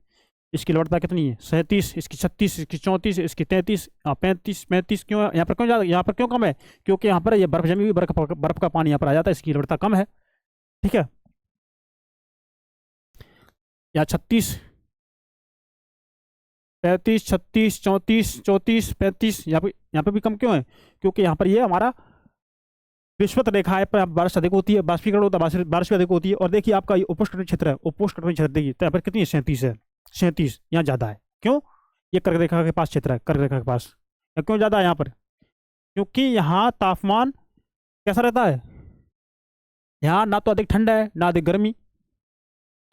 इसकी लवणता कितनी है? 37, इसकी 36, इसकी 34, इसकी 33, 35 क्यों यहाँ पर क्यों ज्यादा, यहाँ पर क्यों कम है? क्योंकि यहाँ पर ये बर्फ जमी हुई, बर्फ का पानी यहाँ पर आ जाता है, इसकी लवणता कम है। ठीक है, यहाँ 36, 35, 36, 34, 34, 35, यहाँ पे भी कम क्यों है? क्योंकि यहाँ पर ये हमारा विषुवत रेखा है, पर बारिश अधिक होती है, बाष्पीकरण होता है, बारिश भी अधिक होती है। और देखिए आपका ये उपोष्णकटिबंधीय क्षेत्र है, उपोष्णकटिबंधीय क्षेत्र देखिए तो यहाँ पर कितनी है? 37 है, 37 यहाँ ज्यादा है। क्यों? ये कर्क रेखा के पास क्षेत्र है, कर्क रेखा के पास। क्यों ज्यादा है यहाँ पर? क्योंकि यहाँ तापमान कैसा रहता है? यहाँ ना तो अधिक ठंडा है ना अधिक गर्मी।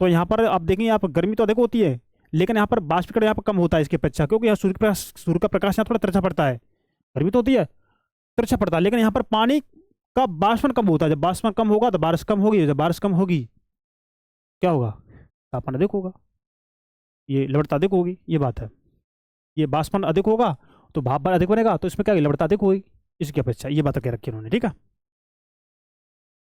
तो यहाँ पर आप देखेंगे यहाँ पर गर्मी तो अधिक होती है, लेकिन यहाँ पर बाष्पीकरण यहाँ पर कम होता है इसके अपेक्षा, क्योंकि यहाँ सूर्य का प्रकाश यहाँ थोड़ा तिरछा पड़ता है। गर्मी तो होती है, तिरछा पड़ता है, लेकिन यहाँ पर पानी का बाष्पन कम होता है। जब बाष्पन कम होगा तो बारिश कम होगी, जब बारिश कम होगी क्या होगा? तापमान अधिक होगा, ये लवणता अधिक होगी। ये बात है, ये बाष्पन अधिक होगा तो भाप बल अधिक बनेगा, तो इसमें क्या लवणता अधिक होगी इसकी अपेक्षा। ये बात कह रखी है उन्होंने। ठीक है,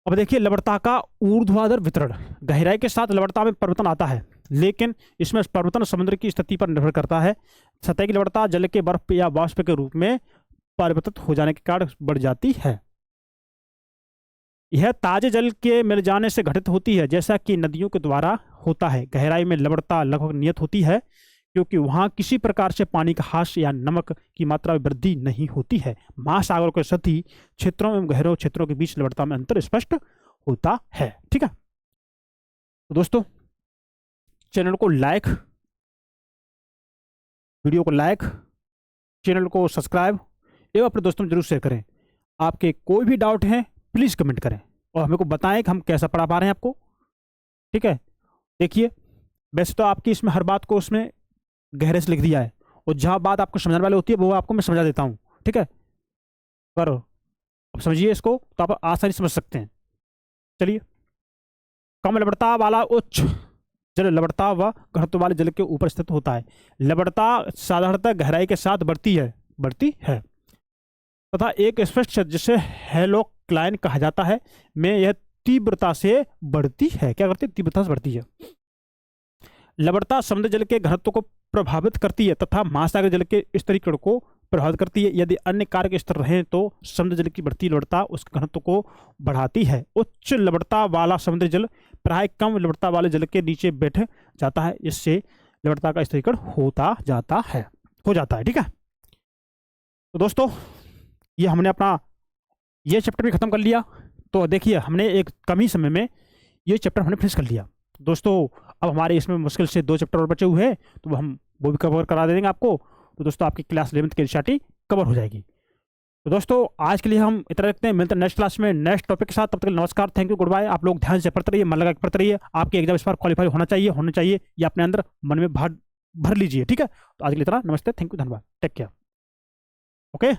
अब देखिए लवणता का ऊर्ध्वाधर वितरण। गहराई के साथ लवणता में परिवर्तन आता है, लेकिन इसमें परिवर्तन समुद्र की स्थिति पर निर्भर करता है। सतह की लवणता जल के बर्फ या वाष्प के रूप में परिवर्तित हो जाने के कारण बढ़ जाती है। यह ताजे जल के मिल जाने से घटित होती है, जैसा कि नदियों के द्वारा होता है। गहराई में लवणता लगभग नियत होती है, क्योंकि वहां किसी प्रकार से पानी का ह्रास या नमक की मात्रा में वृद्धि नहीं होती है। महासागरों के सतही क्षेत्रों एवं गहरे क्षेत्रों के बीच लवणता में अंतर स्पष्ट होता है। ठीक है, तो दोस्तों चैनल को लाइक, वीडियो को लाइक, चैनल को सब्सक्राइब एवं अपने दोस्तों में जरूर शेयर करें। आपके कोई भी डाउट है प्लीज कमेंट करें और हमें को बताएं कि हम कैसा पढ़ा पा रहे हैं आपको। ठीक है, देखिए वैसे तो आपकी इसमें हर बात को उसमें गहरे से लिख दिया है, और जहां बात आपको समझाने वाली होती है वो आपको मैं समझा देता हूं। ठीक है, पर अब समझिए इसको तो आप आसानी समझ सकते हैं। चलिए, कम लवणता वाला उच्च जल लवणता व घनत्व वाले जल के ऊपर स्थित होता है। लवणता साधारणतः गहराई के साथ बढ़ती है तथा एक स्पष्ट क्षेत्र जिसे हेलोक्लाइन कहा जाता है में यह तीव्रता से बढ़ती है। क्या करती है? तीव्रता से बढ़ती है। लवणता समुद्र जल के घनत्व को प्रभावित करती है तथा महासागर जल के स्तरीकरण को प्रभावित करती है। यदि अन्य कारक स्तर रहें तो समुद्र जल की बढ़ती लवणता उस घनत्व को बढ़ाती है। उच्च लवणता वाला समुद्र जल प्राय कम लवणता वाले जल के नीचे बैठ जाता है, इससे लवणता का स्तरीकरण हो जाता है। ठीक है, तो दोस्तों ये हमने अपना ये चैप्टर भी खत्म कर लिया। तो देखिए हमने एक कम ही समय में ये चैप्टर हमने फिनिश कर लिया। दोस्तों अब हमारे इसमें मुश्किल से 2 चैप्टर और बचे हुए हैं, तो हम वो भी कवर करा देंगे आपको। तो दोस्तों आपकी क्लास 11th की एनसीईआरटी कवर हो जाएगी। तो दोस्तों आज के लिए हम इतना रखते हैं, मिलते हैं नेक्स्ट क्लास में नेक्स्ट टॉपिक के साथ। तब तक नमस्कार, थैंक यू, गुड बाय। आप लोग ध्यान से पढ़ते रहिए, मन लगा के पढ़ते रहिए। आपके एग्जाम इस बार क्वालिफाई होना चाहिए, ये अपने अंदर मन में भर लीजिए। ठीक है, तो आज के लिए इतना, नमस्ते, थैंक यू, धन्यवाद, टेक केयर, ओके।